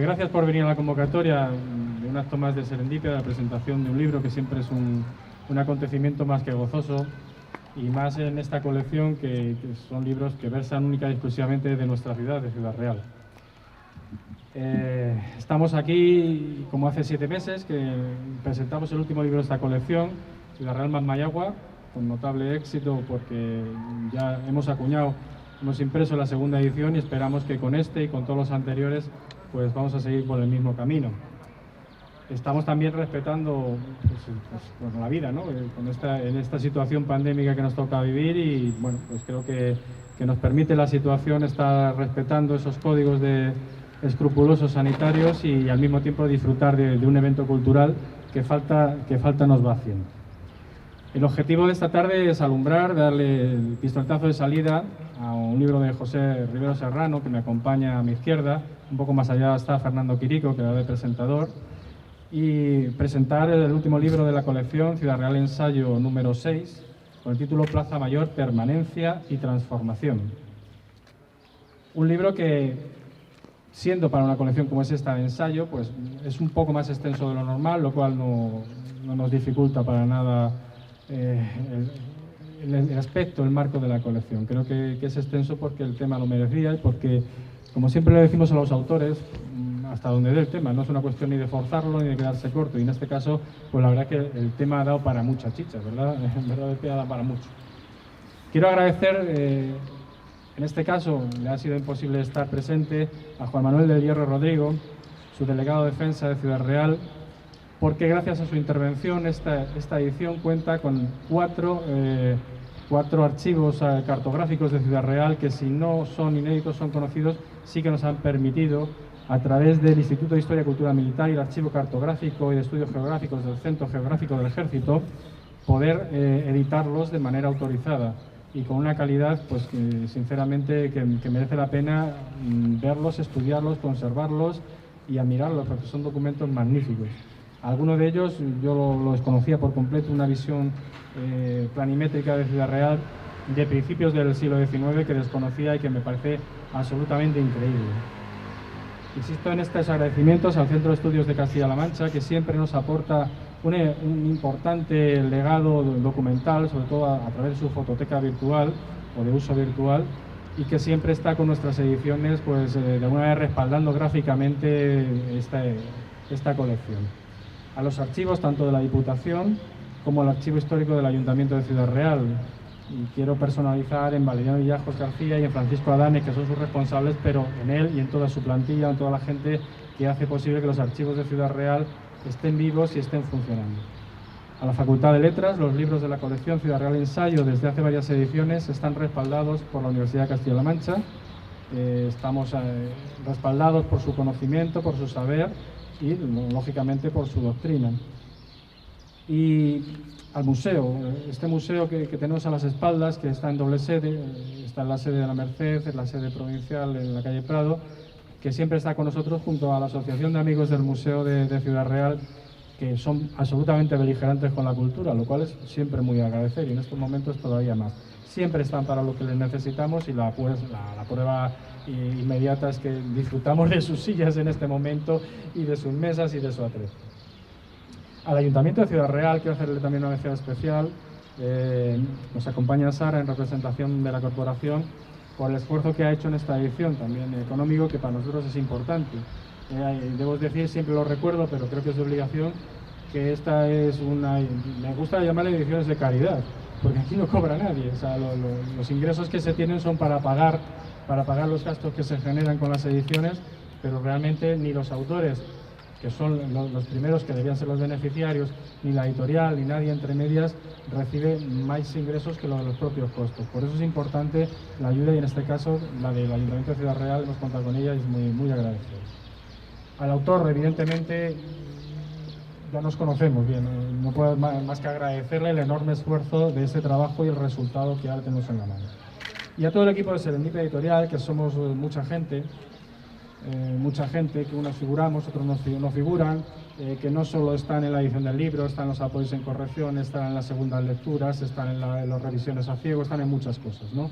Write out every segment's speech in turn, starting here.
gracias por venir a la convocatoria de un acto más de Serendipia, de la presentación de un libro que siempre es un acontecimiento más que gozoso, y más en esta colección que son libros que versan única y exclusivamente de nuestra ciudad, de Ciudad Real. Estamos aquí como hace 7 meses que presentamos el último libro de esta colección, Ciudad Real más Mayagua, con notable éxito porque ya hemos impreso la segunda edición y esperamos que con este y con todos los anteriores pues vamos a seguir por el mismo camino. Estamos también respetando pues, la vida, ¿no? En esta situación pandémica que nos toca vivir, y bueno, pues creo que nos permite la situación estar respetando esos códigos escrupulosos sanitarios y al mismo tiempo disfrutar de un evento cultural que falta nos va haciendo. El objetivo de esta tarde es alumbrar, darle el pistoletazo de salida a un libro de José Rivero Serrano, que me acompaña a mi izquierda. Un poco más allá está Fernando Quirico, que era de presentador, y presentar el último libro de la colección, Ciudad Real Ensayo número 6, con el título Plaza Mayor, Permanencia y Transformación. Un libro que, siendo para una colección como es esta de ensayo, pues es un poco más extenso de lo normal, lo cual no nos dificulta para nada el aspecto, el marco de la colección. Creo que es extenso porque el tema lo merecía y porque, como siempre le decimos a los autores, hasta donde dé el tema, no es una cuestión ni de forzarlo ni de quedarse corto, y en este caso, pues la verdad que el tema ha dado para muchas chichas, ¿verdad? En verdad el tema ha dado para mucho. Quiero agradecer, en este caso le ha sido imposible estar presente, a Juan Manuel del Hierro Rodrigo, su delegado de defensa de Ciudad Real, porque gracias a su intervención esta edición cuenta con cuatro archivos cartográficos de Ciudad Real que, si no son inéditos, son conocidos, sí que nos han permitido, a través del Instituto de Historia y Cultura Militar y el Archivo Cartográfico y de Estudios Geográficos del Centro Geográfico del Ejército, poder editarlos de manera autorizada y con una calidad, pues que sinceramente que merece la pena verlos, estudiarlos, conservarlos y admirarlos, porque son documentos magníficos. Algunos de ellos yo lo desconocía por completo, una visión planimétrica de Ciudad Real de principios del siglo XIX que desconocía y que me parece absolutamente increíble. Insisto en estos agradecimientos al Centro de Estudios de Castilla-La Mancha, que siempre nos aporta un importante legado documental, sobre todo a través de su fototeca virtual o de uso virtual, y que siempre está con nuestras ediciones, pues de alguna manera respaldando gráficamente esta colección. A los archivos tanto de la Diputación como el Archivo Histórico del Ayuntamiento de Ciudad Real. Y quiero personalizar en Valeriano Villajos García y en Francisco Adane, que son sus responsables, pero en él y en toda su plantilla, en toda la gente que hace posible que los archivos de Ciudad Real estén vivos y estén funcionando. A la Facultad de Letras, los libros de la colección Ciudad Real Ensayo, desde hace varias ediciones, están respaldados por la Universidad de Castilla-La Mancha. Estamos respaldados por su conocimiento, por su saber y, lógicamente, por su doctrina. Y al museo, este museo que tenemos a las espaldas, que está en doble sede, está en la sede de la Merced, en la sede provincial en la calle Prado, que siempre está con nosotros junto a la Asociación de Amigos del Museo de Ciudad Real, que son absolutamente beligerantes con la cultura, lo cual es siempre muy agradecer, y en estos momentos todavía más. Siempre están para lo que les necesitamos, y la prueba inmediata es que disfrutamos de sus sillas en este momento y de sus mesas y de su atrezo. Al Ayuntamiento de Ciudad Real quiero hacerle también una mención especial. Nos acompaña Sara en representación de la corporación por el esfuerzo que ha hecho en esta edición, también económico, que para nosotros es importante. Debo decir, siempre lo recuerdo, pero creo que es de obligación, que esta es me gusta llamarle ediciones de caridad, porque aquí no cobra nadie. O sea, los ingresos que se tienen son para pagar los gastos que se generan con las ediciones, pero realmente ni los autores, que son los primeros que debían ser los beneficiarios, ni la editorial, ni nadie entre medias recibe más ingresos que lo de los propios costos. Por eso es importante la ayuda, y en este caso la del Ayuntamiento de Ciudad Real, hemos contado con ella y es muy, muy agradecido. Al autor, evidentemente, ya nos conocemos bien, no puedo más que agradecerle el enorme esfuerzo de ese trabajo y el resultado que ahora tenemos en la mano. Y a todo el equipo de Serendipia Editorial, que somos mucha gente, que unos figuramos, otros no figuran, que no solo están en la edición del libro, están en los apoyos en corrección, están en las segundas lecturas, están en las revisiones a ciego, están en muchas cosas, ¿no?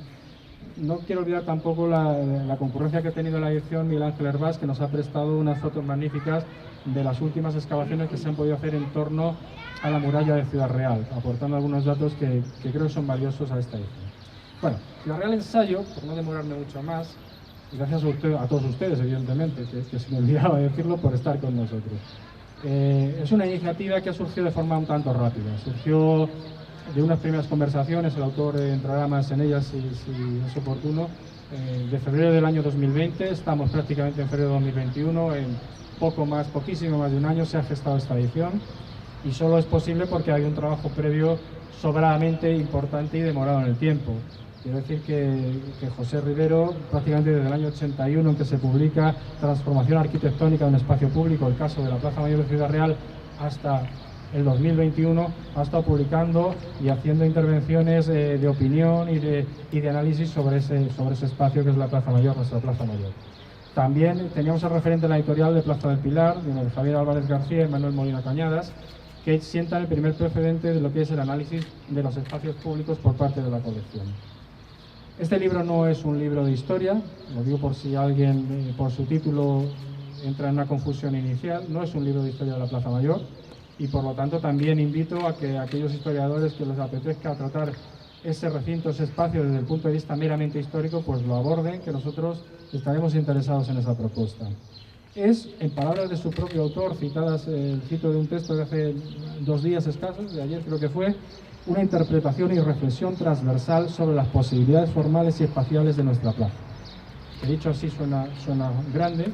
No quiero olvidar tampoco la concurrencia que ha tenido la edición Miguel Ángel Hervás, que nos ha prestado unas fotos magníficas de las últimas excavaciones que se han podido hacer en torno a la muralla de Ciudad Real, aportando algunos datos que creo que son valiosos a esta edición. Bueno, Ciudad Real Ensayo, por no demorarme mucho más, y gracias a todos ustedes, evidentemente, que se me olvidaba decirlo, por estar con nosotros. Es una iniciativa que ha surgido de forma un tanto rápida. Surgió de unas primeras conversaciones, el autor entrará más en ellas si es oportuno, de febrero del año 2020, estamos prácticamente en febrero de 2021, en poquísimo más de un año se ha gestado esta edición, y solo es posible porque hay un trabajo previo sobradamente importante y demorado en el tiempo. Quiero decir que José Rivero, prácticamente desde el año 81, en que se publica Transformación arquitectónica de un espacio público, el caso de la Plaza Mayor de Ciudad Real, hasta el 2021, ha estado publicando y haciendo intervenciones de opinión y de análisis sobre ese espacio que es la Plaza Mayor, nuestra Plaza Mayor. También teníamos el referente en la editorial de Plaza del Pilar, de Javier Álvarez García y Manuel Molina Cañadas, que sientan el primer precedente de lo que es el análisis de los espacios públicos por parte de la colección. Este libro no es un libro de historia, lo digo por si alguien, por su título, entra en una confusión inicial, no es un libro de historia de la Plaza Mayor, y por lo tanto también invito a que aquellos historiadores que les apetezca tratar ese recinto, ese espacio desde el punto de vista meramente histórico, pues lo aborden, que nosotros estaremos interesados en esa propuesta. Es, en palabras de su propio autor, cito de un texto de hace 2 días escasos, de ayer creo que fue, una interpretación y reflexión transversal sobre las posibilidades formales y espaciales de nuestra plaza. Que dicho así suena grande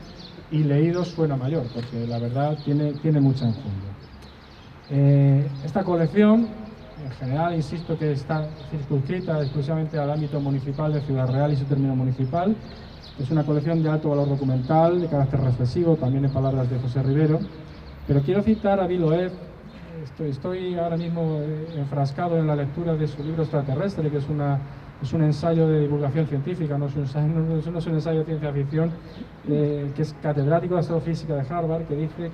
y leído suena mayor, porque la verdad tiene mucha enjundia. Esta colección, en general, insisto que está circunscrita exclusivamente al ámbito municipal de Ciudad Real y su término municipal. Es una colección de alto valor documental, de carácter reflexivo, también en palabras de José Rivero. Pero quiero citar a Viloev. Estoy ahora mismo enfrascado en la lectura de su libro Extraterrestre, que es un ensayo de divulgación científica, no es un ensayo de ciencia ficción, que es catedrático de astrofísica de Harvard, que dice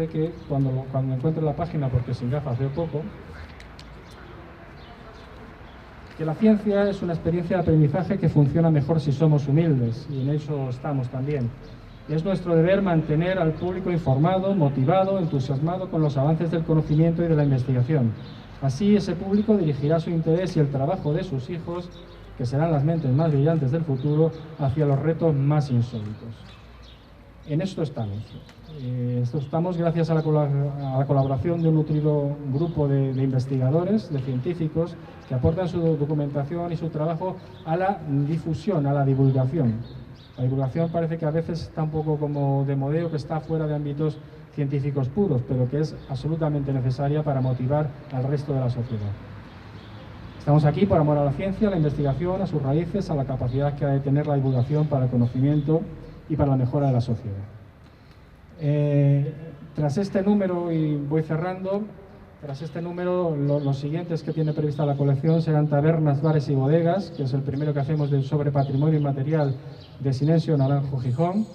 que cuando encuentre la página, porque sin gafas veo poco, que la ciencia es una experiencia de aprendizaje que funciona mejor si somos humildes, y en eso estamos también. Es nuestro deber mantener al público informado, motivado, entusiasmado con los avances del conocimiento y de la investigación. Así, ese público dirigirá su interés y el trabajo de sus hijos, que serán las mentes más brillantes del futuro, hacia los retos más insólitos. En esto estamos. Estamos gracias a la colaboración de un nutrido grupo de investigadores, de científicos, que aportan su documentación y su trabajo a la difusión, a la divulgación. La divulgación parece que a veces está un poco como de modelo, que está fuera de ámbitos científicos puros, pero que es absolutamente necesaria para motivar al resto de la sociedad. Estamos aquí por amor a la ciencia, a la investigación, a sus raíces, a la capacidad que ha de tener la divulgación para el conocimiento y para la mejora de la sociedad. Tras este número, y voy cerrando, tras este número los siguientes que tiene prevista la colección serán Tabernas, Bares y Bodegas, que es el primero que hacemos sobre patrimonio inmaterial de Sinesio Naranjo Gijón,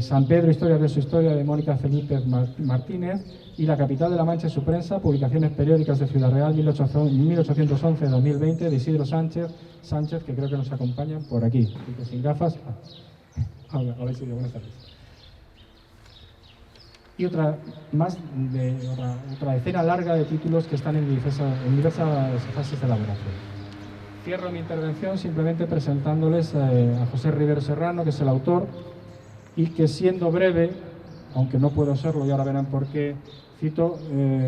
San Pedro, Historia de su Historia, de Mónica Felipe Martínez, y La Capital de la Mancha y su prensa, publicaciones periódicas de Ciudad Real 1811-2020, de Isidro Sánchez, que creo que nos acompañan por aquí, y que sin gafas. Hola Isidro, buenas tardes. Y otra decena larga de títulos que están en diversas fases de elaboración. Cierro mi intervención simplemente presentándoles a José Rivero Serrano, que es el autor, y que, siendo breve, aunque no puedo serlo y ahora verán por qué, cito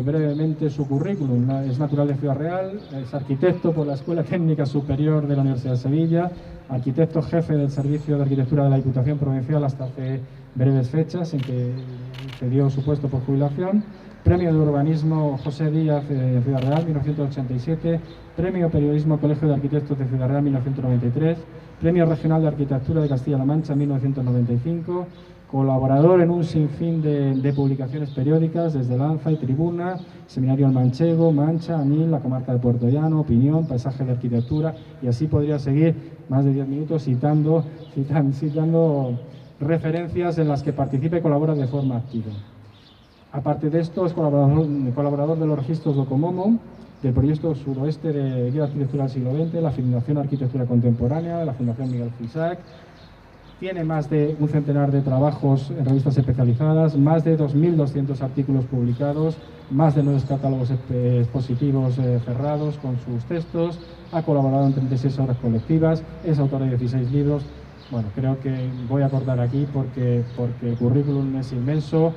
brevemente su currículum. Es natural de Ciudad Real, es arquitecto por la Escuela Técnica Superior de la Universidad de Sevilla, arquitecto jefe del Servicio de Arquitectura de la Diputación Provincial hasta hace breves fechas en que cedió su puesto por jubilación, Premio de Urbanismo José Díaz de Ciudad Real 1987, Premio Periodismo Colegio de Arquitectos de Ciudad Real 1993, Premio Regional de Arquitectura de Castilla-La Mancha 1995, colaborador en un sinfín de publicaciones periódicas desde Lanza y Tribuna, Seminario El Manchego, Mancha, Anil, la Comarca de Puerto Llano, Opinión, Paisaje de Arquitectura, y así podría seguir más de 10 minutos citando referencias en las que participa y colabora de forma activa. Aparte de esto, es colaborador de los registros Docomomo, del proyecto Suroeste de Guía de Arquitectura del siglo XX, la Fundación Arquitectura Contemporánea, de la Fundación Miguel Frisac. Tiene más de un centenar de trabajos en revistas especializadas, más de 2.200 artículos publicados, más de 9 catálogos expositivos cerrados con sus textos, ha colaborado en 36 obras colectivas, es autor de 16 libros. Bueno, creo que voy a cortar aquí porque el currículum es inmenso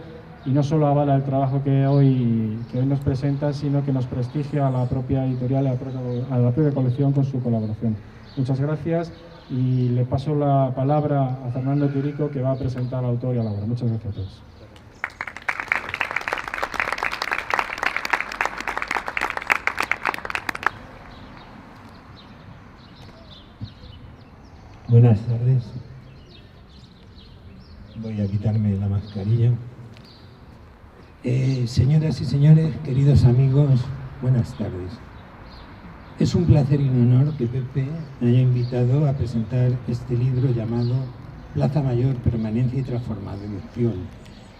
y no solo avala el trabajo que hoy nos presenta, sino que nos prestigia a la propia editorial, a la propia colección con su colaboración. Muchas gracias. Y le paso la palabra a Fernando Tirico, que va a presentar al autor y a la obra. Muchas gracias a todos. Buenas tardes. Voy a quitarme la mascarilla. Señoras y señores, queridos amigos, buenas tardes. Es un placer y un honor que Pepe me haya invitado a presentar este libro llamado Plaza Mayor, Permanencia y Transformación,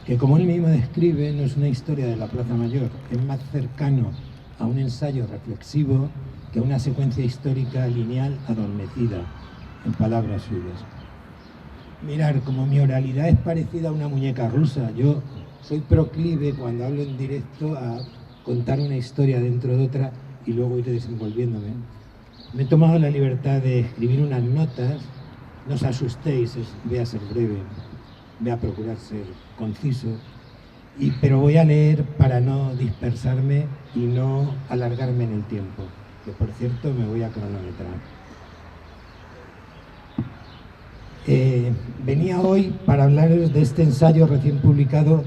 que, como él mismo describe, no es una historia de la Plaza Mayor, es más cercano a un ensayo reflexivo que a una secuencia histórica lineal adormecida, en palabras suyas. Mirar, como mi oralidad es parecida a una muñeca rusa, yo soy proclive cuando hablo en directo a contar una historia dentro de otra y luego ir desenvolviéndome. Me he tomado la libertad de escribir unas notas. No os asustéis, voy a ser breve, voy a procurar ser conciso, pero voy a leer para no dispersarme y no alargarme en el tiempo, que por cierto me voy a cronometrar. Venía hoy para hablaros de este ensayo recién publicado.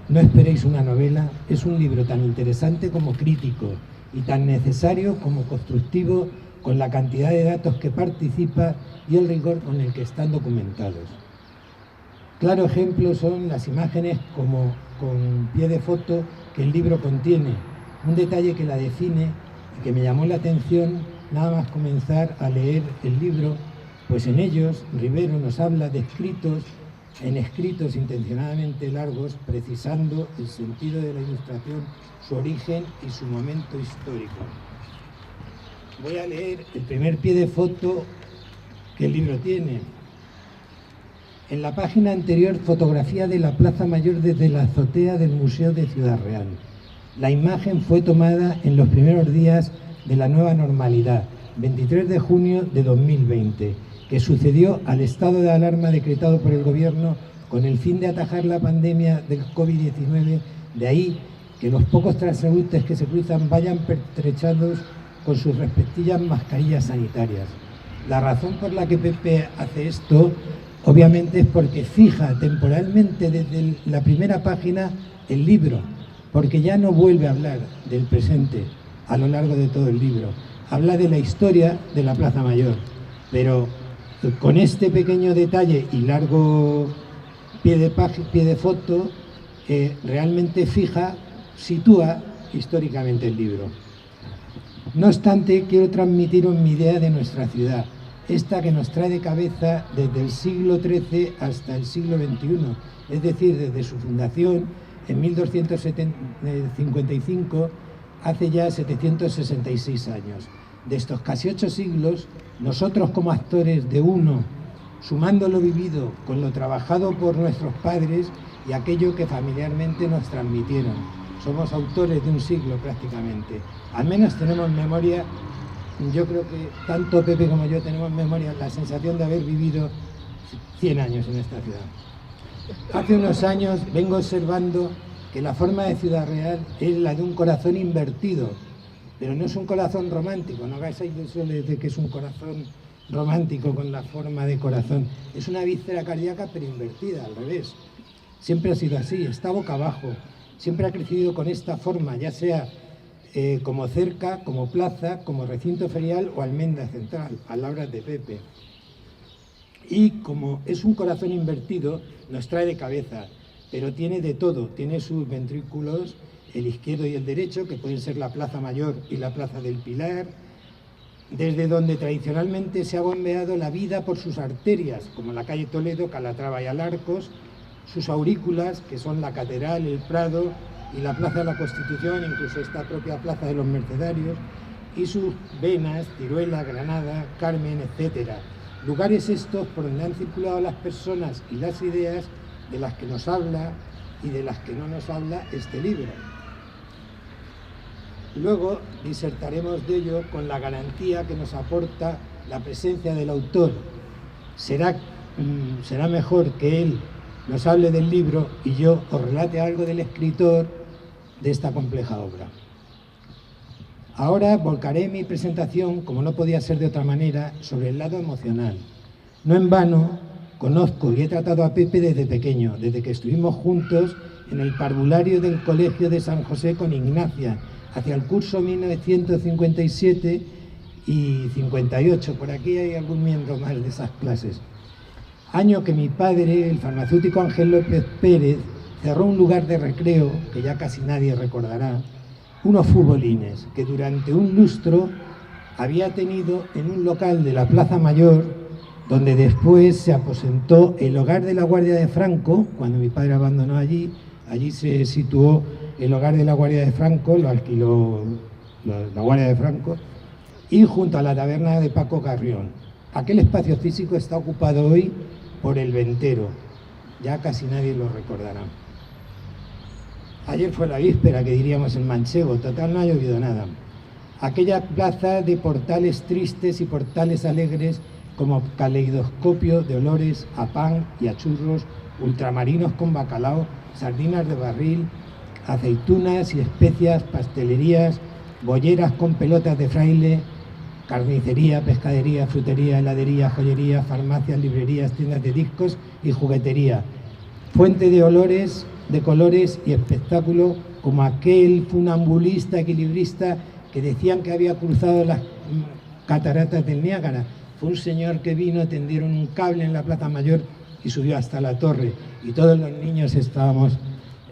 No esperéis una novela, es un libro tan interesante como crítico y tan necesario como constructivo, con la cantidad de datos que participa y el rigor con el que están documentados. Claro ejemplo son las imágenes como con pie de foto que el libro contiene, un detalle que la define y que me llamó la atención nada más comenzar a leer el libro, pues en ellos Rivero nos habla de escritos intencionadamente largos, precisando el sentido de la ilustración, su origen y su momento histórico. Voy a leer el primer pie de foto que el libro tiene. En la página anterior, fotografía de la Plaza Mayor desde la azotea del Museo de Ciudad Real. La imagen fue tomada en los primeros días de la nueva normalidad, 23 de junio de 2020, que sucedió al estado de alarma decretado por el gobierno con el fin de atajar la pandemia del COVID-19. De ahí que los pocos transeúntes que se cruzan vayan pertrechados con sus respectivas mascarillas sanitarias. La razón por la que Pepe hace esto, obviamente, es porque fija temporalmente desde la primera página el libro, porque ya no vuelve a hablar del presente a lo largo de todo el libro. Habla de la historia de la Plaza Mayor, pero con este pequeño detalle y largo pie de foto, realmente sitúa históricamente el libro. No obstante, quiero transmitiros mi idea de nuestra ciudad, esta que nos trae de cabeza desde el siglo XIII hasta el siglo XXI, es decir, desde su fundación en 1255, hace ya 766 años. De estos casi 8 siglos, nosotros como actores de uno, sumando lo vivido con lo trabajado por nuestros padres y aquello que familiarmente nos transmitieron, somos autores de un siglo prácticamente. Al menos tenemos memoria, yo creo que tanto Pepe como yo tenemos memoria, la sensación de haber vivido 100 años en esta ciudad. Hace unos años vengo observando que la forma de Ciudad Real es la de un corazón invertido, pero no es un corazón romántico, no hagáis ilusiones de que es un corazón romántico con la forma de corazón, es una víscera cardíaca pero invertida, al revés. Siempre ha sido así, está boca abajo, siempre ha crecido con esta forma, ya sea como cerca, como plaza, como recinto ferial o almendra central, palabras de Pepe. Y como es un corazón invertido, nos trae de cabeza, pero tiene de todo, tiene sus ventrículos, el izquierdo y el derecho, que pueden ser la Plaza Mayor y la Plaza del Pilar, desde donde tradicionalmente se ha bombeado la vida por sus arterias, como la calle Toledo, Calatrava y Alarcos, sus aurículas, que son la Catedral, el Prado y la Plaza de la Constitución, incluso esta propia Plaza de los Mercedarios, y sus venas, Teruel, Granada, Carmen, etcétera. Lugares estos por donde han circulado las personas y las ideas de las que nos habla y de las que no nos habla este libro. Luego disertaremos de ello con la garantía que nos aporta la presencia del autor. Será mejor que él nos hable del libro y yo os relate algo del escritor de esta compleja obra. Ahora volcaré mi presentación, como no podía ser de otra manera, sobre el lado emocional. No en vano, conozco y he tratado a Pepe desde pequeño, desde que estuvimos juntos en el parvulario del Colegio de San José con Ignacia, hacia el curso 1957 y 58. Por aquí hay algún miembro más de esas clases. Año que mi padre, el farmacéutico Ángel López Pérez, cerró un lugar de recreo, que ya casi nadie recordará, unos futbolines que durante un lustro había tenido en un local de la Plaza Mayor, donde después se aposentó el hogar de la Guardia de Franco. Cuando mi padre abandonó allí se situó el hogar de la Guardia de Franco, lo alquiló la Guardia de Franco, y junto a la taberna de Paco Carrión. Aquel espacio físico está ocupado hoy por el Ventero, ya casi nadie lo recordará. Ayer fue la víspera, que diríamos en manchego, total no ha llovido nada. Aquella plaza de portales tristes y portales alegres, como caleidoscopio de olores a pan y a churros, ultramarinos con bacalao, sardinas de barril, aceitunas y especias, pastelerías, bolleras con pelotas de fraile, carnicería, pescadería, frutería, heladería, joyería, farmacias, librerías, tiendas de discos y juguetería. Fuente de olores, de colores y espectáculo, como aquel funambulista equilibrista que decían que había cruzado las cataratas del Niágara. Fue un señor que vino, tendieron un cable en la Plaza Mayor y subió hasta la torre. Y todos los niños estábamos,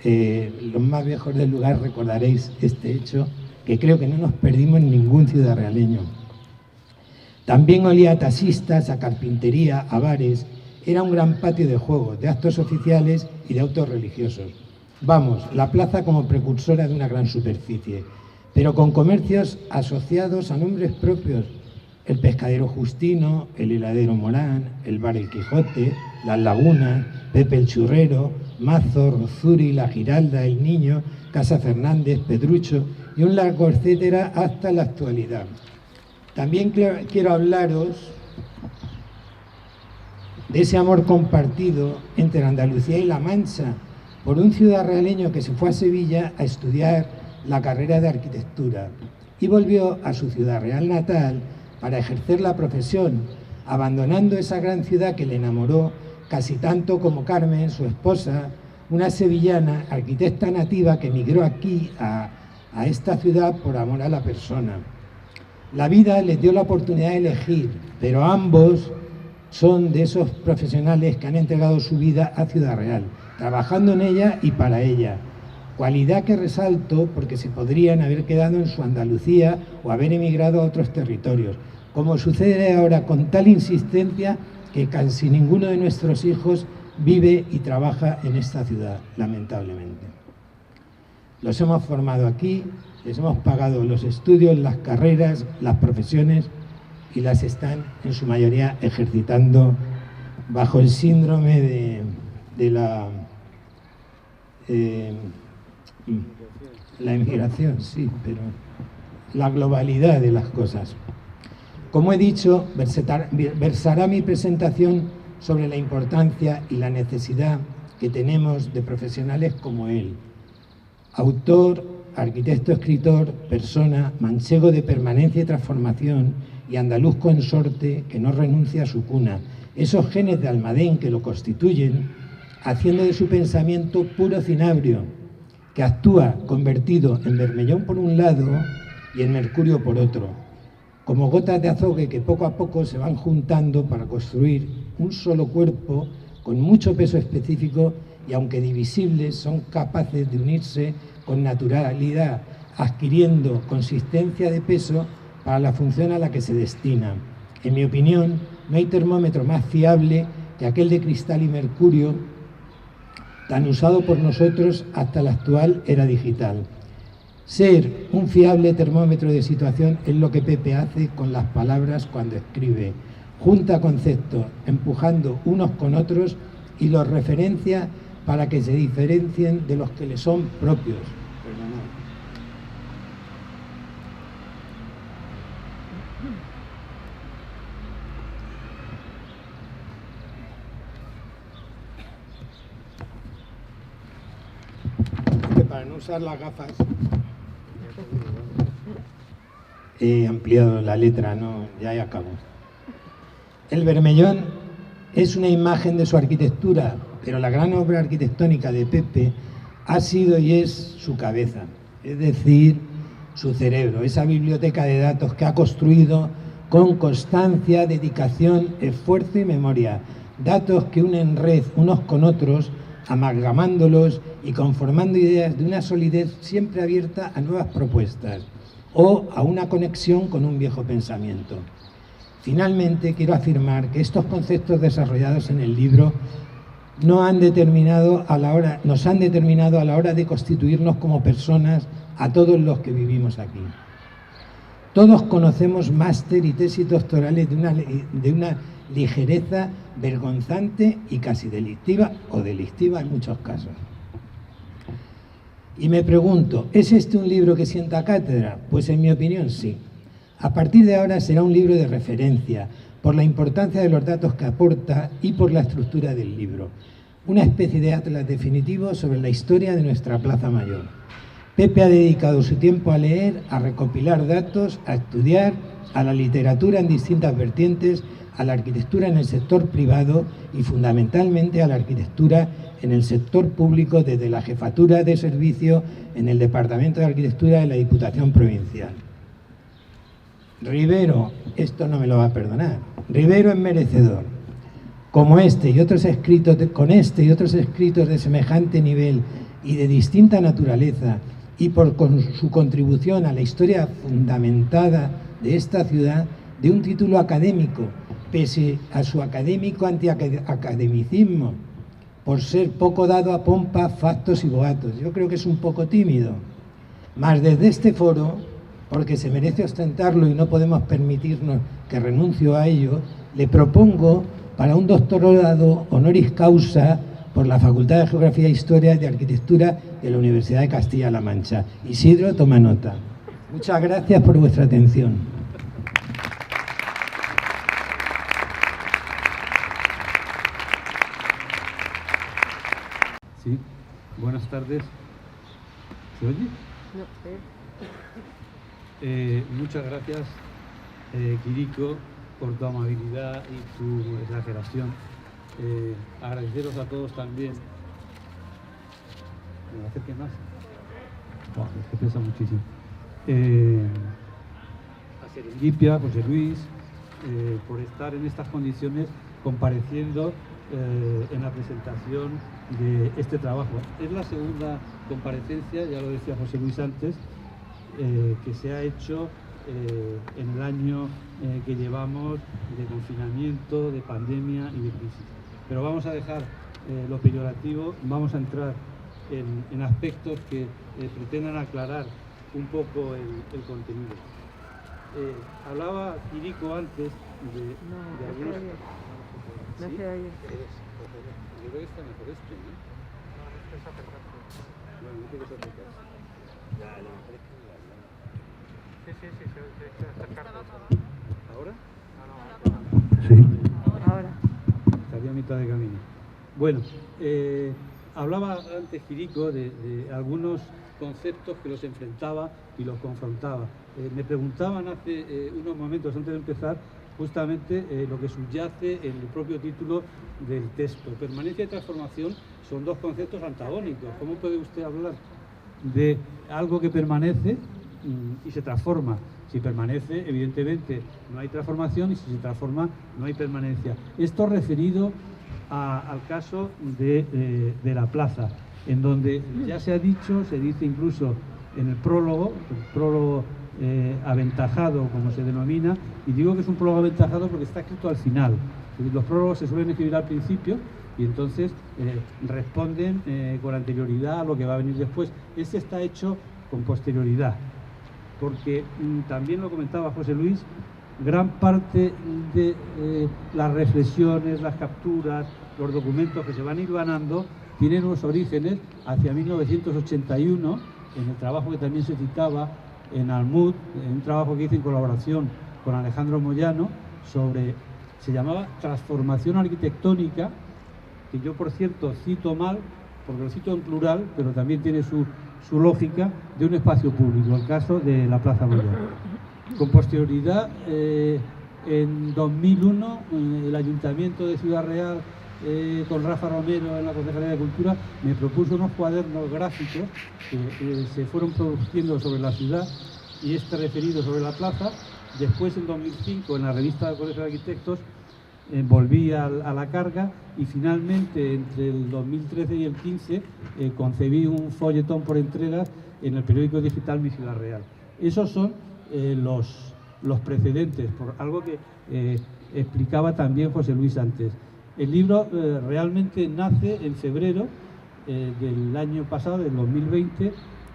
los más viejos del lugar, recordaréis este hecho, que creo que no nos perdimos en ningún ciudadrealeño. También olía a taxistas, a carpintería, a bares. Era un gran patio de juegos, de actos oficiales y de autos religiosos. Vamos, la plaza como precursora de una gran superficie, pero con comercios asociados a nombres propios. El pescadero Justino, el heladero Morán, el bar El Quijote, Las Lagunas, Pepe el Churrero, Mazo, Rosuri, La Giralda, El Niño, Casa Fernández, Pedrucho y un largo etcétera hasta la actualidad. También quiero hablaros de ese amor compartido entre Andalucía y La Mancha por un ciudadrealeño que se fue a Sevilla a estudiar la carrera de arquitectura y volvió a su ciudad real natal para ejercer la profesión, abandonando esa gran ciudad que le enamoró casi tanto como Carmen, su esposa, una sevillana, arquitecta nativa que emigró aquí a esta ciudad por amor a la persona. La vida les dio la oportunidad de elegir, pero ambos son de esos profesionales que han entregado su vida a Ciudad Real, trabajando en ella y para ella. Cualidad que resalto porque se podrían haber quedado en su Andalucía o haber emigrado a otros territorios, como sucede ahora con tal insistencia que casi ninguno de nuestros hijos vive y trabaja en esta ciudad, lamentablemente. Los hemos formado aquí, les hemos pagado los estudios, las carreras, las profesiones y las están en su mayoría ejercitando bajo el síndrome de la emigración, sí, pero la globalidad de las cosas. Como he dicho, versará mi presentación sobre la importancia y la necesidad que tenemos de profesionales como él. Autor, arquitecto, escritor, persona, manchego de permanencia y transformación y andaluz consorte que no renuncia a su cuna. Esos genes de Almadén que lo constituyen, haciendo de su pensamiento puro cinabrio, que actúa convertido en Bermellón por un lado y en Mercurio por otro, como gotas de azogue que poco a poco se van juntando para construir un solo cuerpo con mucho peso específico y aunque divisibles son capaces de unirse con naturalidad, adquiriendo consistencia de peso para la función a la que se destina. En mi opinión, no hay termómetro más fiable que aquel de cristal y mercurio, tan usado por nosotros hasta la actual era digital. Ser un fiable termómetro de situación es lo que Pepe hace con las palabras cuando escribe. Junta conceptos, empujando unos con otros y los referencia para que se diferencien de los que le son propios. Perdonad. Para no usar las gafas he ampliado la letra, no, ya acabó. El Bermellón es una imagen de su arquitectura, pero la gran obra arquitectónica de Pepe ha sido y es su cabeza, es decir, su cerebro, esa biblioteca de datos que ha construido con constancia, dedicación, esfuerzo y memoria, datos que unen red unos con otros, amalgamándolos y conformando ideas de una solidez siempre abierta a nuevas propuestas o a una conexión con un viejo pensamiento. Finalmente, quiero afirmar que estos conceptos desarrollados en el libro nos han determinado a la hora de constituirnos como personas a todos los que vivimos aquí. Todos conocemos máster y tesis doctorales de una ligereza vergonzante y casi delictiva, o delictiva en muchos casos. Y me pregunto, ¿es este un libro que sienta cátedra? Pues en mi opinión sí. A partir de ahora será un libro de referencia, por la importancia de los datos que aporta y por la estructura del libro. Una especie de atlas definitivo sobre la historia de nuestra Plaza Mayor. Pepe ha dedicado su tiempo a leer, a recopilar datos, a estudiar, a la literatura en distintas vertientes, a la arquitectura en el sector privado y fundamentalmente a la arquitectura en el sector público desde la jefatura de servicio en el Departamento de Arquitectura de la Diputación Provincial. Rivero, esto no me lo va a perdonar, Rivero es merecedor. Con este y otros escritos de semejante nivel y de distinta naturaleza y por su contribución a la historia fundamentada de esta ciudad, de un título académico, pese a su académico antiacademicismo, por ser poco dado a pompas, factos y boatos. Yo creo que es un poco tímido. Mas desde este foro, porque se merece ostentarlo y no podemos permitirnos que renuncie a ello, le propongo para un doctorado honoris causa por la Facultad de Geografía e Historia de Arquitectura de la Universidad de Castilla-La Mancha. Isidro, toma nota. Muchas gracias por vuestra atención. Sí, buenas tardes. ¿Se oye? No. Muchas gracias, Quirico, por tu amabilidad y tu exageración. Agradeceros a todos también. ¿Me acerque más? Oh, es que pesa muchísimo. A Serendipia, José Luis, por estar en estas condiciones compareciendo en la presentación de este trabajo. Es la segunda comparecencia, ya lo decía José Luis antes, que se ha hecho en el año que llevamos de confinamiento, de pandemia y de crisis. Pero vamos a dejar lo peyorativo, vamos a entrar en aspectos que pretendan aclarar un poco el contenido. Hablaba Quirico antes de algunos... No se oye. Yo creo que está mejor esto, ¿no? Bueno, no quieres acercarse. Sí, se acerca. ¿Ahora? Sí. Ahora. Estaría a mitad de camino. Bueno, hablaba antes Quirico de algunos conceptos que los enfrentaba y los confrontaba. Me preguntaban hace unos momentos antes de empezar justamente lo que subyace en el propio título del texto. Permanencia y transformación son dos conceptos antagónicos. ¿Cómo puede usted hablar de algo que permanece y se transforma? Si permanece, evidentemente, no hay transformación, y si se transforma, no hay permanencia. Esto referido al caso de la plaza, en donde ya se ha dicho, se dice incluso en el prólogo aventajado, como se denomina, y digo que es un prólogo aventajado porque está escrito al final. Los prólogos se suelen escribir al principio y entonces responden con anterioridad a lo que va a venir después. Este está hecho con posterioridad, porque también lo comentaba José Luis, gran parte de las reflexiones, las capturas, los documentos que se van hilvanando tienen unos orígenes hacia 1981, en el trabajo que también se citaba en Almud, en un trabajo que hice en colaboración con Alejandro Moyano, se llamaba Transformación Arquitectónica, que yo por cierto cito mal, porque lo cito en plural, pero también tiene su lógica, de un espacio público, el caso de la Plaza Mayor. Con posterioridad, en 2001, el Ayuntamiento de Ciudad Real, con Rafa Romero en la Concejalía de Cultura, me propuso unos cuadernos gráficos que se fueron produciendo sobre la ciudad y referido sobre la plaza. Después, en 2005, en la revista del Colegio de Arquitectos, volví a la carga y finalmente, entre el 2013 y el 15, concebí un folletón por entregas en el periódico digital Mi Ciudad Real. Esos son los precedentes, por algo que explicaba también José Luis antes. El libro realmente nace en febrero del año pasado, del 2020,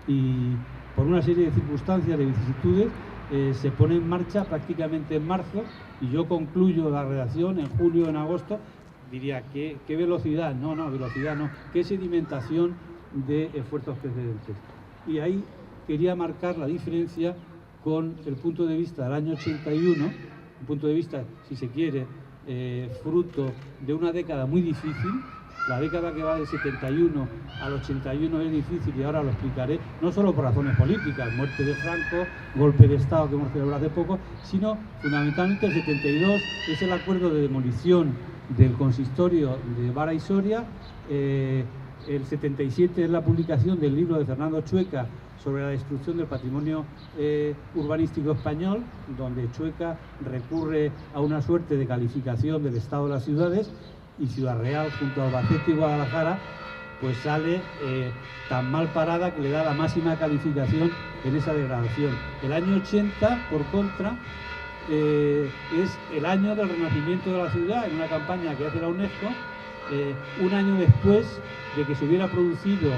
y por una serie de circunstancias, de vicisitudes, se pone en marcha prácticamente en marzo y yo concluyo la redacción en julio o en agosto. Diría, ¿qué velocidad? No, velocidad no. ¿Qué sedimentación de esfuerzos precedentes? Y ahí quería marcar la diferencia con el punto de vista del año 81, un punto de vista, si se quiere, fruto de una década muy difícil. La década que va del 71 al 81 es difícil y ahora lo explicaré, no solo por razones políticas, muerte de Franco, golpe de Estado que hemos celebrado hace poco, sino fundamentalmente el 72 es el acuerdo de demolición del consistorio de Vara y Soria, el 77 es la publicación del libro de Fernando Chueca sobre la destrucción del patrimonio urbanístico español, donde Chueca recurre a una suerte de calificación del estado de las ciudades, y Ciudad Real, junto a Albacete y Guadalajara, pues sale tan mal parada que le da la máxima calificación en esa degradación. El año 80, por contra, es el año del renacimiento de la ciudad, en una campaña que hace la UNESCO, un año después de que se hubiera producido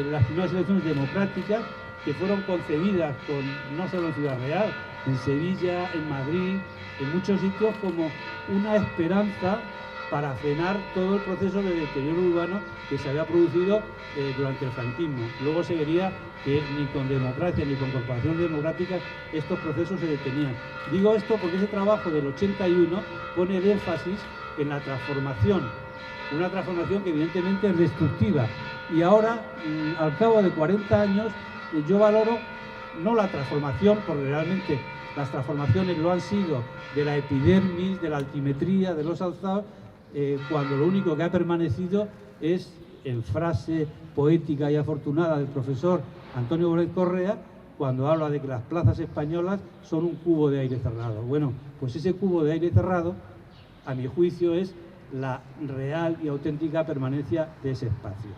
las primeras elecciones democráticas, que fueron concebidas no solo en Ciudad Real, en Sevilla, en Madrid, en muchos sitios, como una esperanza para frenar todo el proceso de deterioro urbano que se había producido durante el franquismo. Luego se vería que ni con democracia ni con corporaciones democráticas estos procesos se detenían. Digo esto porque ese trabajo del 81 pone el énfasis en la transformación, una transformación que evidentemente es destructiva. Y ahora, al cabo de 40 años, yo valoro no la transformación, porque realmente las transformaciones lo han sido de la epidermis, de la altimetría, de los alzados, cuando lo único que ha permanecido es, en frase poética y afortunada del profesor Antonio Bonet Correa, cuando habla de que las plazas españolas son un cubo de aire cerrado. Bueno, pues ese cubo de aire cerrado, a mi juicio, es la real y auténtica permanencia de ese espacio.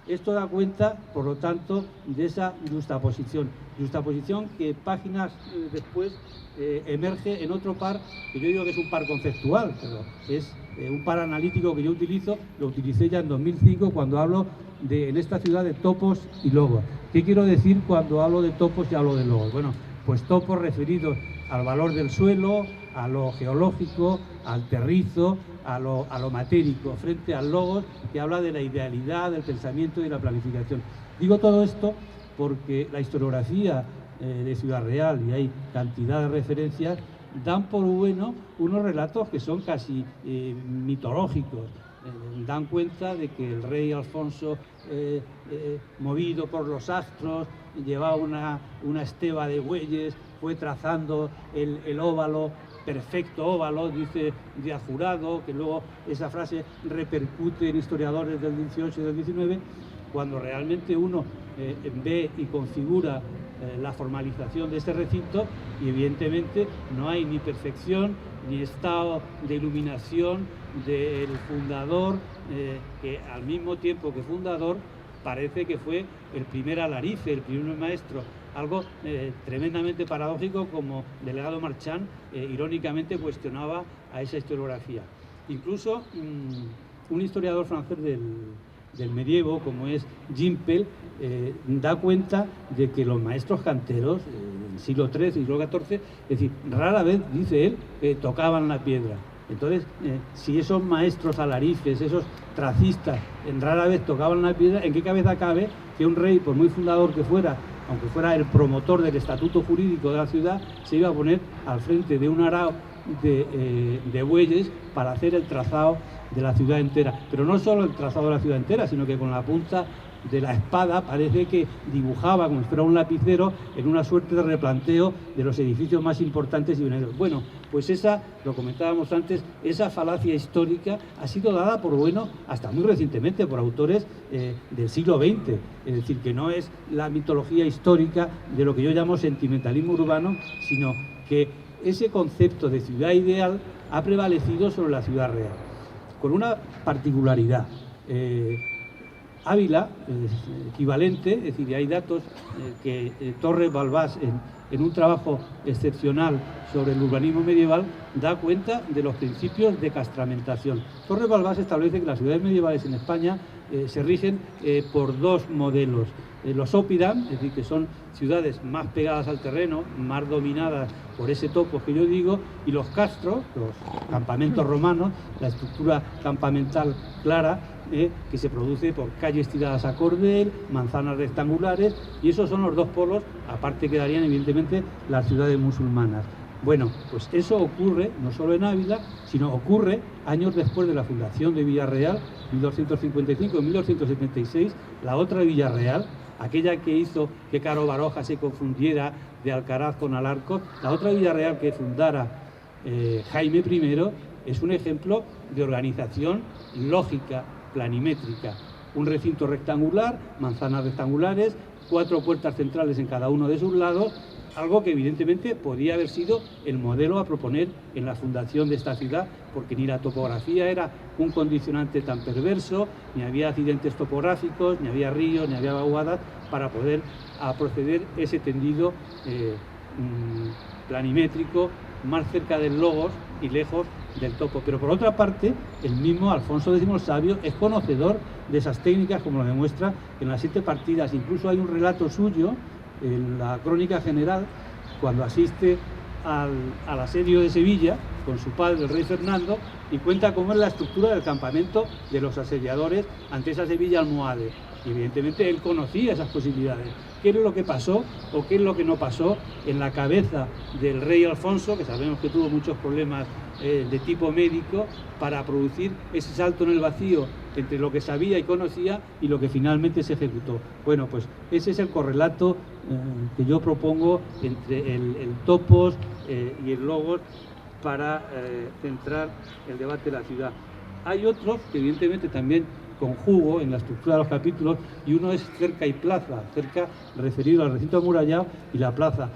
Esto da cuenta, por lo tanto, de esa justaposición que páginas después emerge en otro par, que yo digo que es un par conceptual, pero es un par analítico que yo utilizo, lo utilicé ya en 2005 cuando hablo en esta ciudad de topos y logos. ¿Qué quiero decir cuando hablo de topos y hablo de logos? Bueno, pues topos referidos al valor del suelo, a lo geológico, al terrizo, a lo matérico, frente al logos, que habla de la idealidad, del pensamiento y de la planificación. Digo todo esto porque la historiografía de Ciudad Real, y hay cantidad de referencias, dan por bueno unos relatos que son casi mitológicos. Dan cuenta de que el rey Alfonso, movido por los astros, llevaba una esteba de bueyes, fue trazando el óvalo, perfecto óvalo, dice Díaz Jurado, que luego esa frase repercute en historiadores del 18 y del 19, cuando realmente uno ve y configura la formalización de este recinto, y evidentemente no hay ni perfección ni estado de iluminación del fundador, que al mismo tiempo que fundador parece que fue el primer alarife, el primer maestro. Algo tremendamente paradójico, como delegado Marchán irónicamente cuestionaba a esa historiografía. Incluso un historiador francés del medievo, como es Gimpel, da cuenta de que los maestros canteros del siglo XIII y siglo XIV, es decir, rara vez, dice él, tocaban la piedra. Entonces, si esos maestros alarifes, esos tracistas, rara vez tocaban la piedra, ¿en qué cabeza cabe que un rey, por muy fundador que fuera, aunque fuera el promotor del estatuto jurídico de la ciudad, se iba a poner al frente de un arao de bueyes para hacer el trazado de la ciudad entera? Pero no solo el trazado de la ciudad entera, sino que con la punta de la espada parece que dibujaba, como si fuera un lapicero, en una suerte de replanteo de los edificios más importantes y benéficos. Bueno, pues esa, lo comentábamos antes, esa falacia histórica ha sido dada por bueno hasta muy recientemente por autores del siglo XX, es decir, que no es la mitología histórica de lo que yo llamo sentimentalismo urbano, sino que ese concepto de ciudad ideal ha prevalecido sobre la ciudad real, con una particularidad. Ávila es equivalente, es decir, hay datos que Torres Balbás, en un trabajo excepcional sobre el urbanismo medieval, da cuenta de los principios de castramentación. Torres Balbás establece que las ciudades medievales en España se rigen por dos modelos. Los oppidum, es decir, que son ciudades más pegadas al terreno, más dominadas por ese topo que yo digo, y los castros, los campamentos romanos, la estructura campamental clara, que se produce por calles tiradas a cordel, manzanas rectangulares, y esos son los dos polos, aparte quedarían evidentemente las ciudades musulmanas. Bueno, pues eso ocurre no solo en Ávila, sino ocurre años después de la fundación de Villarreal, 1255, en 1276, la otra Villarreal, aquella que hizo que Caro Baroja se confundiera de Alcaraz con Alarcos, la otra Villarreal que fundara Jaime I, es un ejemplo de organización lógica, planimétrica. Un recinto rectangular, manzanas rectangulares, 4 puertas centrales en cada uno de sus lados, algo que evidentemente podía haber sido el modelo a proponer en la fundación de esta ciudad, porque ni la topografía era un condicionante tan perverso, ni había accidentes topográficos, ni había ríos, ni había vaguadas para poder proceder ese tendido planimétrico más cerca del logos y lejos del topo. Pero por otra parte, el mismo Alfonso X el Sabio es conocedor de esas técnicas, como lo demuestra en las 7 partidas. Incluso hay un relato suyo en la Crónica General, cuando asiste al asedio de Sevilla con su padre, el rey Fernando, y cuenta cómo es la estructura del campamento de los asediadores ante esa Sevilla almohade. Y evidentemente él conocía esas posibilidades. ¿Qué es lo que pasó o qué es lo que no pasó en la cabeza del rey Alfonso, que sabemos que tuvo muchos problemas de tipo médico, para producir ese salto en el vacío entre lo que sabía y conocía y lo que finalmente se ejecutó? Bueno, pues ese es el correlato que yo propongo entre el topos y el logos para centrar el debate de la ciudad. Hay otros que evidentemente también conjugo en la estructura de los capítulos, y uno es cerca y plaza, cerca referido al recinto amurallado y la plaza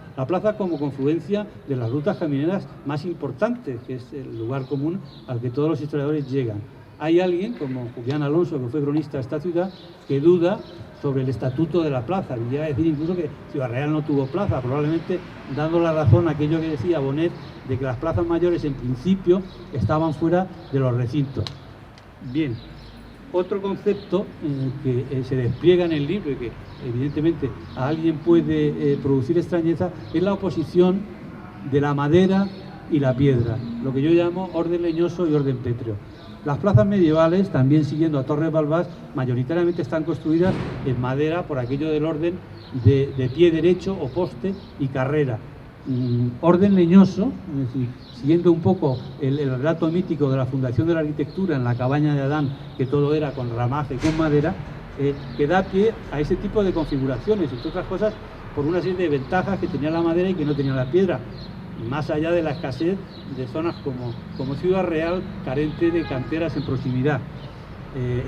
como confluencia de las rutas camineras más importantes, que es el lugar común al que todos los historiadores llegan. Hay alguien, como Julián Alonso, que fue cronista de esta ciudad, que duda sobre el estatuto de la plaza, y llega a decir incluso que Ciudad Real no tuvo plaza, probablemente dando la razón a aquello que decía Bonet, de que las plazas mayores en principio estaban fuera de los recintos. Bien. Otro concepto que se despliega en el libro y que evidentemente a alguien puede producir extrañeza es la oposición de la madera y la piedra, lo que yo llamo orden leñoso y orden pétreo. Las plazas medievales, también siguiendo a Torres Balbás, mayoritariamente están construidas en madera por aquello del orden de pie derecho o poste y carrera. Orden leñoso, es decir, siguiendo un poco el relato mítico de la fundación de la arquitectura en la cabaña de Adán, que todo era con ramaje y con madera, que da pie a ese tipo de configuraciones, entre otras cosas por una serie de ventajas que tenía la madera y que no tenía la piedra, más allá de la escasez de zonas como Ciudad Real, carente de canteras en proximidad.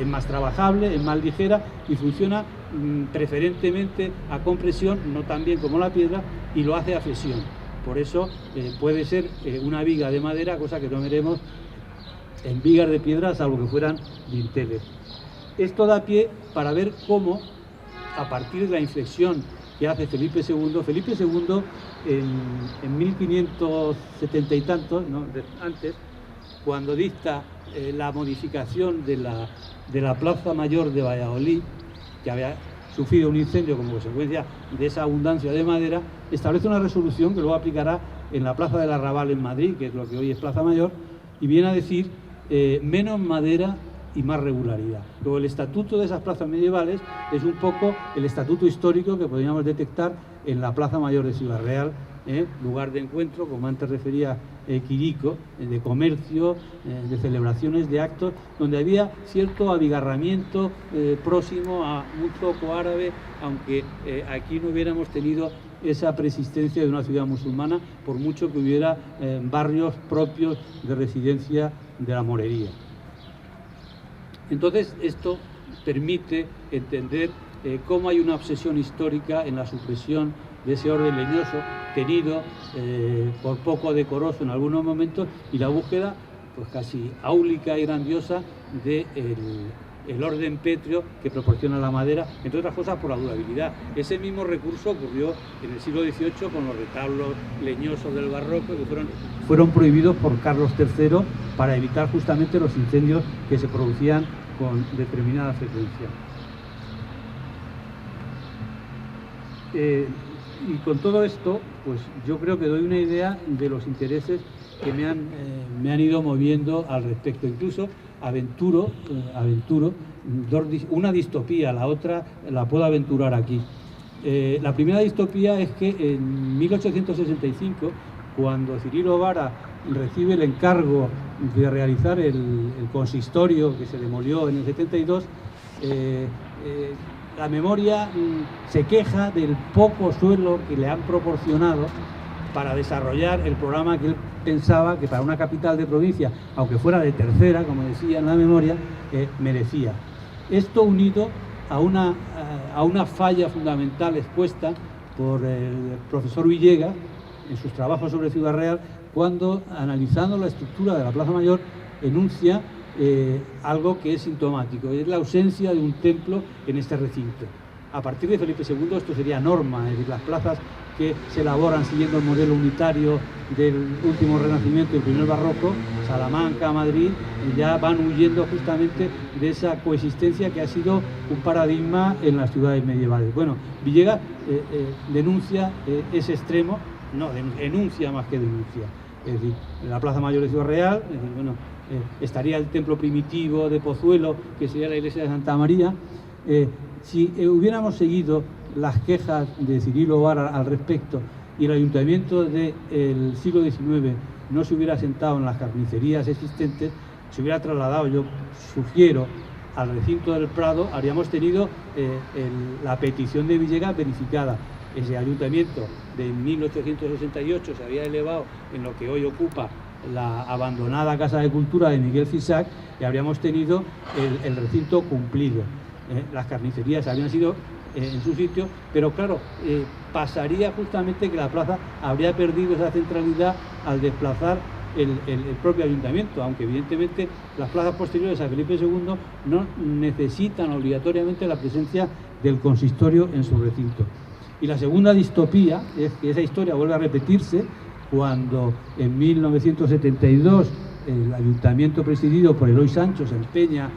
Es más trabajable, es más ligera y funciona preferentemente a compresión, no tan bien como la piedra, y lo hace a flexión. Por eso puede ser una viga de madera, cosa que no veremos en vigas de piedra, salvo que fueran dinteles. Esto da pie para ver cómo, a partir de la inflexión que hace Felipe II en 1570 y tantos, ¿no? Antes, cuando dicta la modificación de la Plaza Mayor de Valladolid, que había sufrido un incendio como consecuencia de esa abundancia de madera, establece una resolución que luego aplicará en la Plaza del Arrabal en Madrid, que es lo que hoy es Plaza Mayor, y viene a decir menos madera y más regularidad. Luego el estatuto de esas plazas medievales es un poco el estatuto histórico que podríamos detectar en la Plaza Mayor de Ciudad Real, lugar de encuentro, como antes refería Quirico, de comercio, de celebraciones, de actos, donde había cierto abigarramiento próximo a un zoco árabe, aunque aquí no hubiéramos tenido esa persistencia de una ciudad musulmana, por mucho que hubiera barrios propios de residencia de la morería. Entonces, esto permite entender cómo hay una obsesión histórica en la supresión de ese orden leñoso, tenido por poco decoroso en algunos momentos, y la búsqueda pues casi áulica y grandiosa del el orden pétreo que proporciona la madera, entre otras cosas por la durabilidad. Ese mismo recurso ocurrió en el siglo XVIII con los retablos leñosos del barroco, que fueron prohibidos por Carlos III para evitar justamente los incendios que se producían con determinada frecuencia. Y con todo esto, pues yo creo que doy una idea de los intereses que me han ido moviendo al respecto. Incluso aventuro una distopía, la otra la puedo aventurar aquí. La primera distopía es que en 1865, cuando Cirilo Vara recibe el encargo de realizar el consistorio que se demolió en el 72, la memoria se queja del poco suelo que le han proporcionado para desarrollar el programa que él pensaba que para una capital de provincia, aunque fuera de tercera, como decía en la memoria, merecía. Esto unido a una falla fundamental expuesta por el profesor Villegas en sus trabajos sobre Ciudad Real, cuando, analizando la estructura de la Plaza Mayor, enuncia algo que es sintomático, es la ausencia de un templo en este recinto. A partir de Felipe II esto sería norma, es decir, las plazas que se elaboran siguiendo el modelo unitario del último Renacimiento y el primer Barroco, Salamanca, Madrid, ya van huyendo justamente de esa coexistencia que ha sido un paradigma en las ciudades medievales. Bueno, Villegas denuncia ese extremo, no, enuncia más que denuncia. Es decir, en la Plaza Mayor de Ciudad Real, es decir, bueno, estaría el templo primitivo de Pozuelo, que sería la iglesia de Santa María. Si hubiéramos seguido las quejas de Cirilo Vara al respecto y el ayuntamiento del siglo XIX no se hubiera sentado en las carnicerías existentes, se hubiera trasladado, yo sugiero, al recinto del Prado, habríamos tenido la petición de Villegas verificada. Ese ayuntamiento de 1868 se había elevado en lo que hoy ocupa la abandonada Casa de Cultura de Miguel Fisac, y habríamos tenido el recinto cumplido. Las carnicerías habían sido en su sitio, pero claro, pasaría justamente que la plaza habría perdido esa centralidad al desplazar el propio ayuntamiento, aunque evidentemente las plazas posteriores a Felipe II no necesitan obligatoriamente la presencia del consistorio en su recinto. Y la segunda distopía es que esa historia vuelve a repetirse cuando en 1972 el ayuntamiento presidido por Eloy Sancho se empeña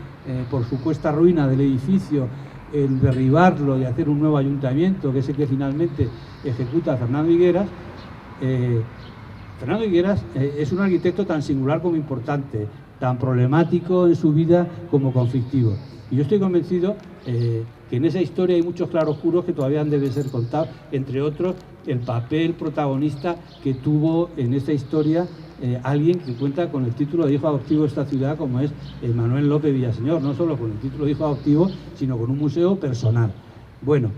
por supuesta ruina del edificio en derribarlo y hacer un nuevo ayuntamiento, que es el que finalmente ejecuta Fernando Higueras. Fernando Higueras es un arquitecto tan singular como importante, tan problemático en su vida como conflictivo. Y yo estoy convencido que en esa historia hay muchos claroscuros que todavía han de ser contados, entre otros el papel protagonista que tuvo en esta historia alguien que cuenta con el título de hijo adoptivo de esta ciudad, como es Manuel López Villaseñor, no solo con el título de hijo adoptivo, sino con un museo personal. Bueno,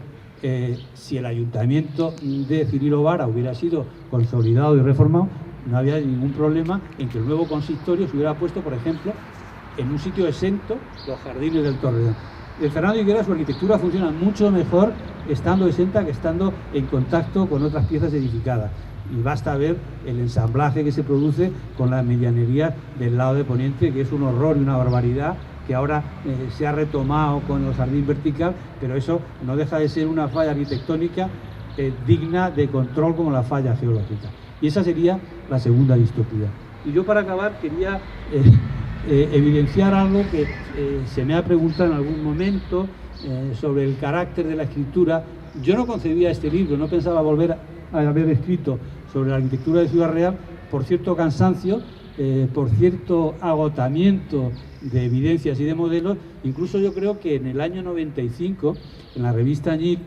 si el ayuntamiento de Cirilo Vara hubiera sido consolidado y reformado, no había ningún problema en que el nuevo consistorio se hubiera puesto, por ejemplo, en un sitio exento, los jardines del Torreón. El Fernando Higueras, su arquitectura funciona mucho mejor estando exenta que estando en contacto con otras piezas edificadas. Y basta ver el ensamblaje que se produce con la medianería del lado de Poniente, que es un horror y una barbaridad, que ahora se ha retomado con el jardín vertical, pero eso no deja de ser una falla arquitectónica digna de control como la falla geológica. Y esa sería la segunda distopía. Y yo, para acabar, quería evidenciar algo que se me ha preguntado en algún momento sobre el carácter de la escritura. Yo no concebía este libro, no pensaba volver a haber escrito sobre la arquitectura de Ciudad Real por cierto cansancio, por cierto agotamiento de evidencias y de modelos. Incluso yo creo que en el año 95, en la revista Añil,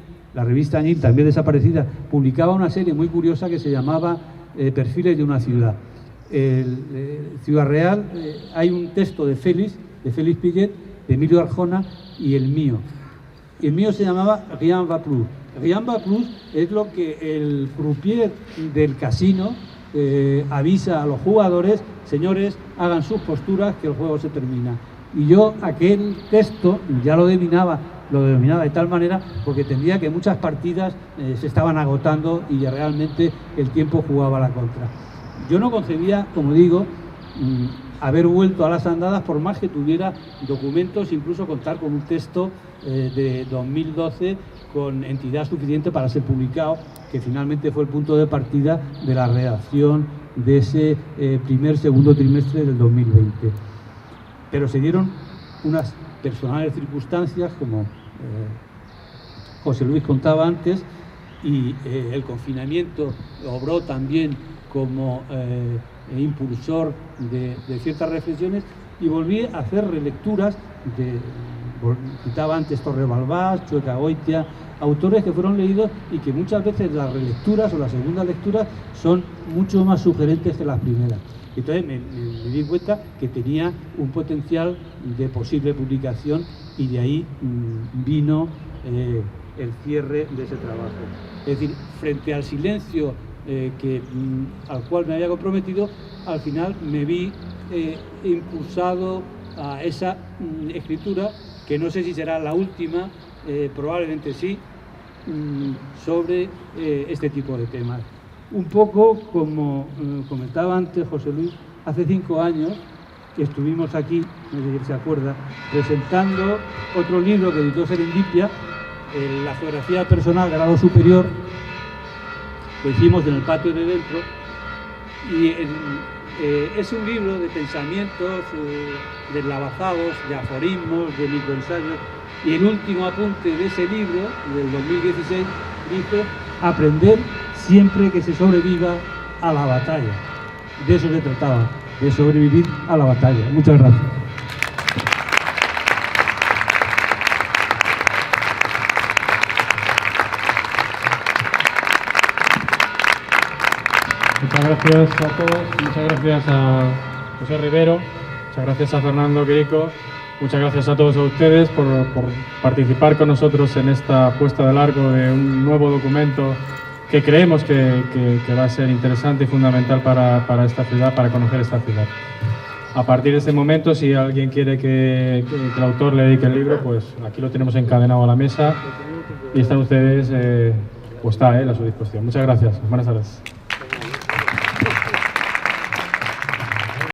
también desaparecida, publicaba una serie muy curiosa que se llamaba Perfiles de una ciudad. Ciudad Real, hay un texto de Félix Pillet, de Emilio Arjona y el mío. El mío se llamaba Rien va plus. Rien va plus es lo que el croupier del casino avisa a los jugadores: señores, hagan sus posturas que el juego se termina. Y yo aquel texto ya lo denominaba de tal manera porque entendía que muchas partidas se estaban agotando y ya realmente el tiempo jugaba a la contra. Yo no concebía, como digo, haber vuelto a las andadas por más que tuviera documentos, incluso contar con un texto de 2012 con entidad suficiente para ser publicado, que finalmente fue el punto de partida de la redacción de ese segundo trimestre del 2020. Pero se dieron unas personales circunstancias, como José Luis contaba antes, y el confinamiento obró también como impulsor de ciertas reflexiones, y volví a hacer relecturas citaba antes Torrebalbás, Chueca Goitia, autores que fueron leídos y que muchas veces las relecturas o las segundas lecturas son mucho más sugerentes que las primeras. Entonces me di cuenta que tenía un potencial de posible publicación, y de ahí vino el cierre de ese trabajo. Es decir, frente al silencio al cual me había comprometido, al final me vi impulsado a esa escritura, que no sé si será la última, probablemente sí, sobre este tipo de temas. Un poco como comentaba antes José Luis, hace 5 años que estuvimos aquí, no sé si se acuerda, presentando otro libro que editó Serendipia, la geografía personal grado superior. Lo hicimos en el patio de dentro, y es un libro de pensamientos, de lavazados, de aforismos, de microensayos, y el último apunte de ese libro, del 2016, dice: aprender siempre que se sobreviva a la batalla. De eso se trataba, de sobrevivir a la batalla. Muchas gracias. Muchas gracias a todos, muchas gracias a José Rivero, muchas gracias a Fernando Quirico, muchas gracias a todos ustedes por participar con nosotros en esta puesta de largo de un nuevo documento que creemos que va a ser interesante y fundamental para esta ciudad, para conocer esta ciudad. A partir de este momento, si alguien quiere que el autor le dedique el libro, pues aquí lo tenemos encadenado a la mesa y están ustedes, pues está a su disposición. Muchas gracias. Buenas tardes.